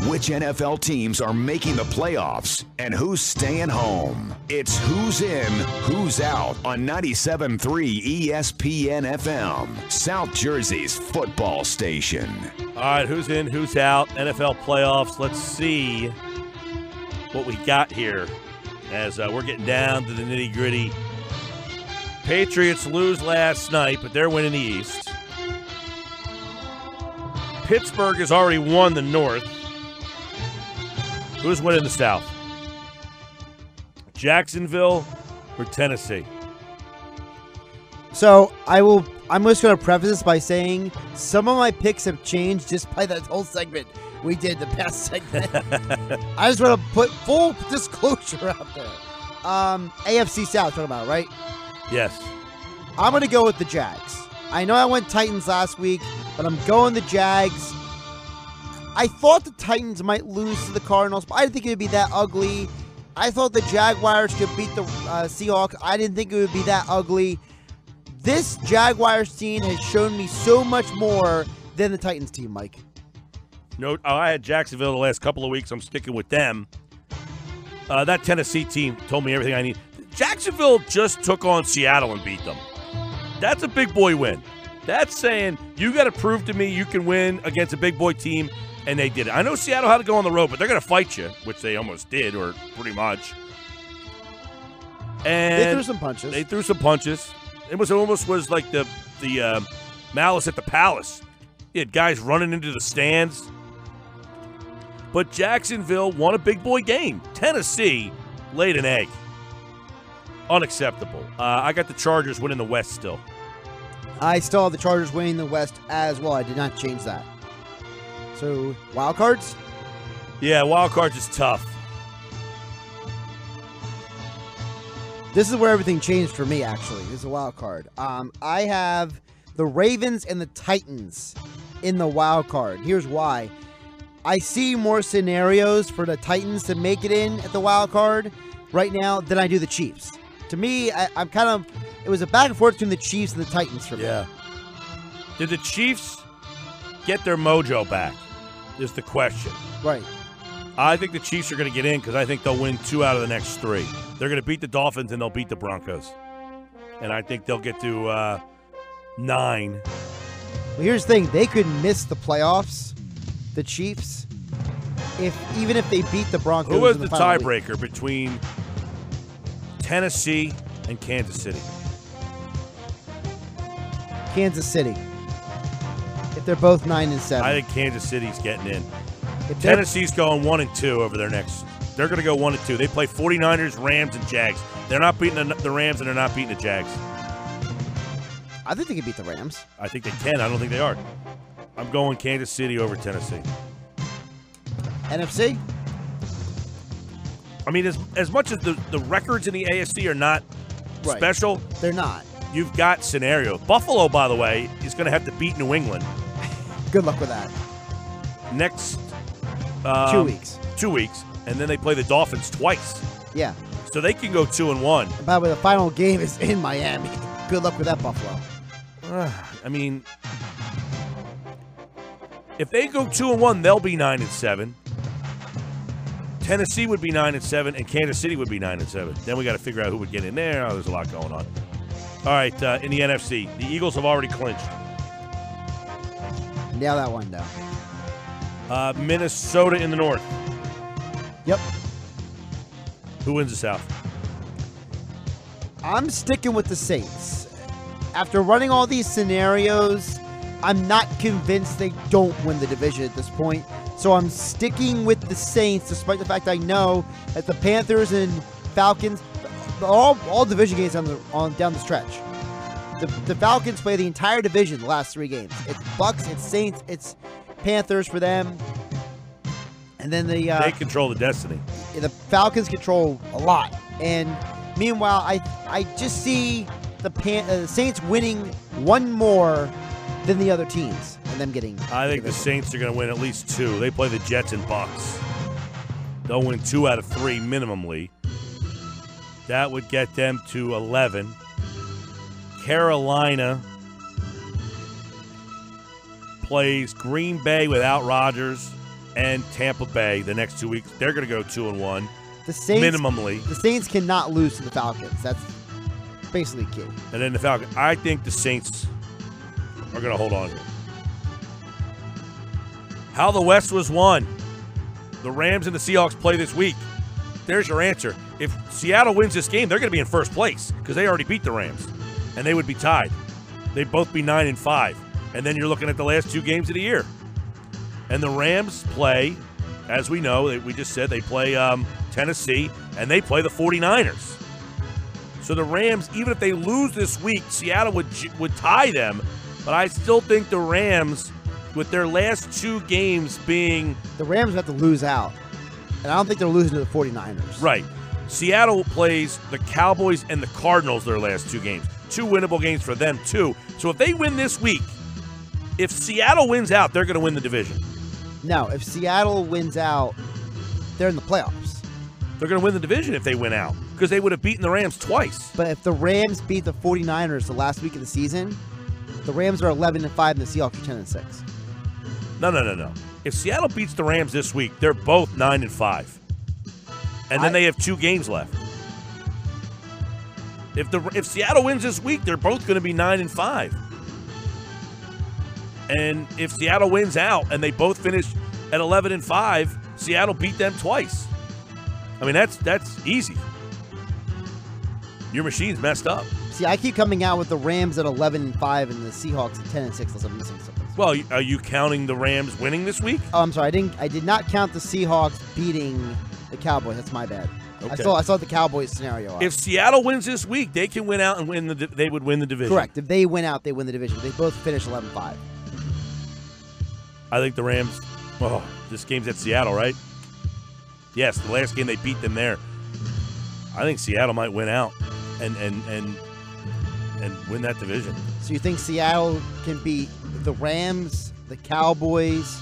which NFL teams are making the playoffs and who's staying home. It's Who's In, Who's Out on 97.3 ESPN FM, South Jersey's football station. All right, who's in, who's out, NFL playoffs. Let's see what we got here as we're getting down to the nitty-gritty. Patriots lose last night, but they're winning the East. Pittsburgh has already won the North. Who's winning the South? Jacksonville or Tennessee? So I'm just going to preface this by saying some of my picks have changed just by that whole segment we did, the past segment. I just want to put full disclosure out there. AFC South, talking about, right? Yes. I'm going to go with the Jags. I know I went Titans last week, but I'm going the Jags. I thought the Titans might lose to the Cardinals, but I didn't think it would be that ugly. I thought the Jaguars could beat the Seahawks. I didn't think it would be that ugly. This Jaguars team has shown me so much more than the Titans team, Mike. No, I had Jacksonville the last couple of weeks. I'm sticking with them. That Tennessee team told me everything I need. Jacksonville just took on Seattle and beat them. That's a big boy win. That's saying you got to prove to me you can win against a big boy team, and they did it. I know Seattle had to go on the road, but they're going to fight you, which they almost did, or pretty much. And they threw some punches. It almost was like the Malice at the Palace. You had guys running into the stands. But Jacksonville won a big boy game. Tennessee laid an egg. Unacceptable. I got the Chargers winning the West still. I still have the Chargers winning the West as well. I did not change that. So, wild cards? Yeah, wild cards is tough. This is where everything changed for me, actually. This is a wild card. I have the Ravens and the Titans in the wild card. Here's why. I see more scenarios for the Titans to make it in at the wild card right now than I do the Chiefs. To me, I'm kind of... It was a back and forth between the Chiefs and the Titans for me. Yeah. Did the Chiefs get their mojo back is the question. Right. I think the Chiefs are going to get in because I think they'll win 2 out of the next 3. They're going to beat the Dolphins and they'll beat the Broncos. And I think they'll get to 9. Well, here's the thing. They could miss the playoffs, the Chiefs, even if they beat the Broncos. Who was the tiebreaker between Tennessee and Kansas City? Kansas City. If they're both 9-7. I think Kansas City's getting in. Tennessee's going 1-2 over their next. They're going to go 1-2. They play 49ers, Rams, and Jags. They're not beating the Rams, and they're not beating the Jags. I think they can beat the Rams. I think they can. I don't think they are. I'm going Kansas City over Tennessee. NFC? I mean, as much as the records in the AFC are not special, they're not. You've got scenarios. Buffalo, by the way, is going to have to beat New England. Good luck with that. Next 2 weeks. 2 weeks, and then they play the Dolphins twice. Yeah. So they can go 2-1. By the way, the final game is in Miami. Good luck with that, Buffalo. I mean, if they go 2-1, they'll be 9-7. Tennessee would be 9-7, and Kansas City would be 9-7. Then we got to figure out who would get in there. Oh, there's a lot going on. All right, in the NFC, the Eagles have already clinched. Nail that one down. Minnesota in the North. Yep. Who wins the South? I'm sticking with the Saints. After running all these scenarios, I'm not convinced they don't win the division at this point. So I'm sticking with the Saints, despite the fact I know that the Panthers and Falcons, all division games on down the stretch. The Falcons play the entire division the last 3 games. It's Bucks, it's Saints, it's Panthers for them. And then they control the destiny. The Falcons control a lot. And meanwhile, I just see the Saints winning 1 more than the other teams and them getting. I think the Saints are going to win at least 2. They play the Jets and Bucks. They'll win 2 out of 3 minimally. That would get them to 11. Carolina plays Green Bay without Rodgers and Tampa Bay the next 2 weeks. They're going to go 2-1. The Saints, minimally. The Saints cannot lose to the Falcons. That's basically key. And then the Falcons. I think the Saints are going to hold on here. How the West was won. The Rams and the Seahawks play this week. There's your answer. If Seattle wins this game, they're going to be in first place because they already beat the Rams, and they would be tied. They'd both be 9-5. And then you're looking at the last 2 games of the year. And the Rams play, as we know, we just said, they play Tennessee, and they play the 49ers. So the Rams, even if they lose this week, Seattle would tie them. But I still think the Rams, with their last 2 games being... The Rams have to lose out. And I don't think they're losing to the 49ers. Right. Seattle plays the Cowboys and the Cardinals their last 2 games. 2 winnable games for them, too. So if they win this week, if Seattle wins out, they're going to win the division. No, if Seattle wins out, they're in the playoffs. They're going to win the division if they win out because they would have beaten the Rams twice. But if the Rams beat the 49ers the last week of the season, the Rams are 11-5 and the Seahawks are 10-6. No. If Seattle beats the Rams this week, they're both 9-5. And then they have 2 games left. If Seattle wins this week, they're both going to be 9-5. And if Seattle wins out and they both finish at 11-5, Seattle beat them twice. I mean, that's easy. Your machine's messed up. See, I keep coming out with the Rams at 11-5 and the Seahawks at 10-6 unless I'm missing something. Well, are you counting the Rams winning this week? Oh, I'm sorry. I did not count the Seahawks beating the Cowboys. That's my bad. Okay. I saw the Cowboys scenario up. If Seattle wins this week, they can win out and they would win the division. Correct. If they win out, they win the division. They both finish 11-5. I think the Rams. Oh, this game's at Seattle, right? Yes, the last game they beat them there. I think Seattle might win out and win that division. So you think Seattle can beat the Rams, the Cowboys,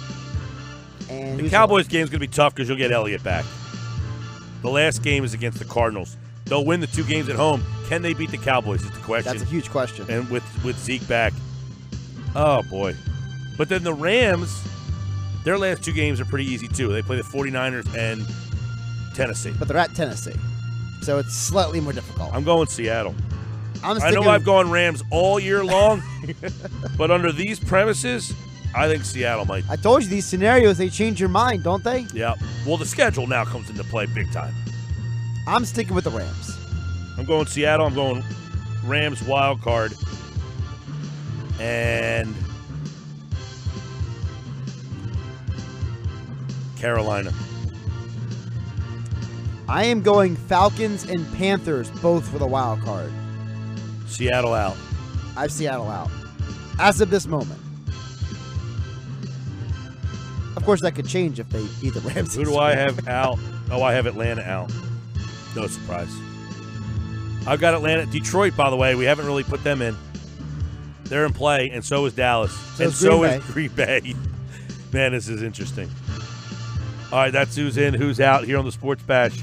and the Cowboys game's going to be tough because you'll get Elliott back. The last game is against the Cardinals. They'll win the 2 games at home. Can they beat the Cowboys is the question. That's a huge question. And with Zeke back. Oh, boy. But then the Rams, their last 2 games are pretty easy, too. They play the 49ers and Tennessee. But they're at Tennessee. So it's slightly more difficult. I'm going Seattle. I know I've gone Rams all year long, but under these premises, I think Seattle might. I told you these scenarios, they change your mind, don't they? Yeah. Well, the schedule now comes into play big time. I'm sticking with the Rams. I'm going Seattle. I'm going Rams wild card. And Carolina. I am going Falcons and Panthers, both for the wild card. Seattle out. I have Seattle out. As of this moment. Of course, that could change if they beat the Rams. Who do I have out? Oh, I have Atlanta out. No surprise. I've got Atlanta. Detroit, by the way, we haven't really put them in. They're in play, and so is Dallas. So is Green Bay. Man, this is interesting. All right, that's who's in, who's out here on the Sports Bash.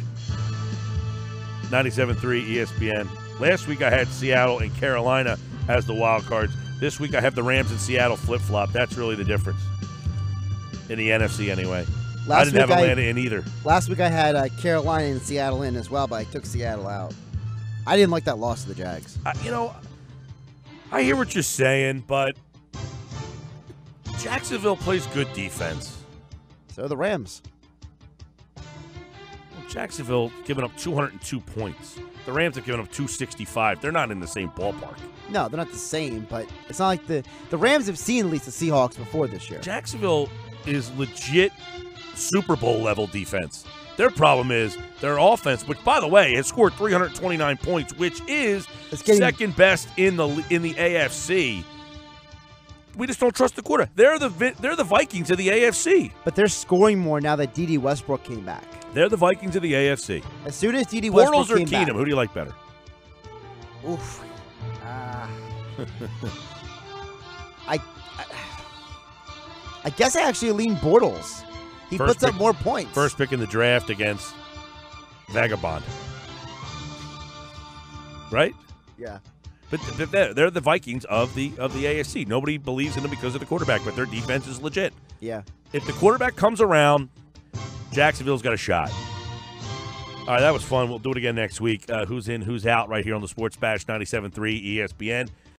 97.3 ESPN. Last week I had Seattle and Carolina as the wild cards. This week I have the Rams and Seattle flip-flop. That's really the difference. In the NFC anyway. I didn't have Atlanta in either. Last week I had Carolina and Seattle in as well, but I took Seattle out. I didn't like that loss to the Jags. I hear what you're saying, but Jacksonville plays good defense. So the Rams. Well, Jacksonville giving up 202 points. The Rams have given up 265. They're not in the same ballpark. No, they're not the same, but it's not like the Rams have seen at least the Seahawks before this year. Jacksonville is legit Super Bowl level defense. Their problem is their offense, which, by the way, has scored 329 points, which is second best in the AFC. We just don't trust the quarter. They're the Vikings of the AFC. But they're scoring more now that D.D. Westbrook came back. They're the Vikings of the AFC. As soon as D.D. Westbrook came back. Bortles or Keenum, who do you like better? Oof. I guess I actually lean Bortles. He puts up more points. First pick in the draft against Vagabond. Right? Yeah. But they're the Vikings of the AFC. Nobody believes in them because of the quarterback, but their defense is legit. Yeah. If the quarterback comes around, Jacksonville's got a shot. All right, that was fun. We'll do it again next week. Who's in, who's out right here on the Sports Bash 97.3 ESPN.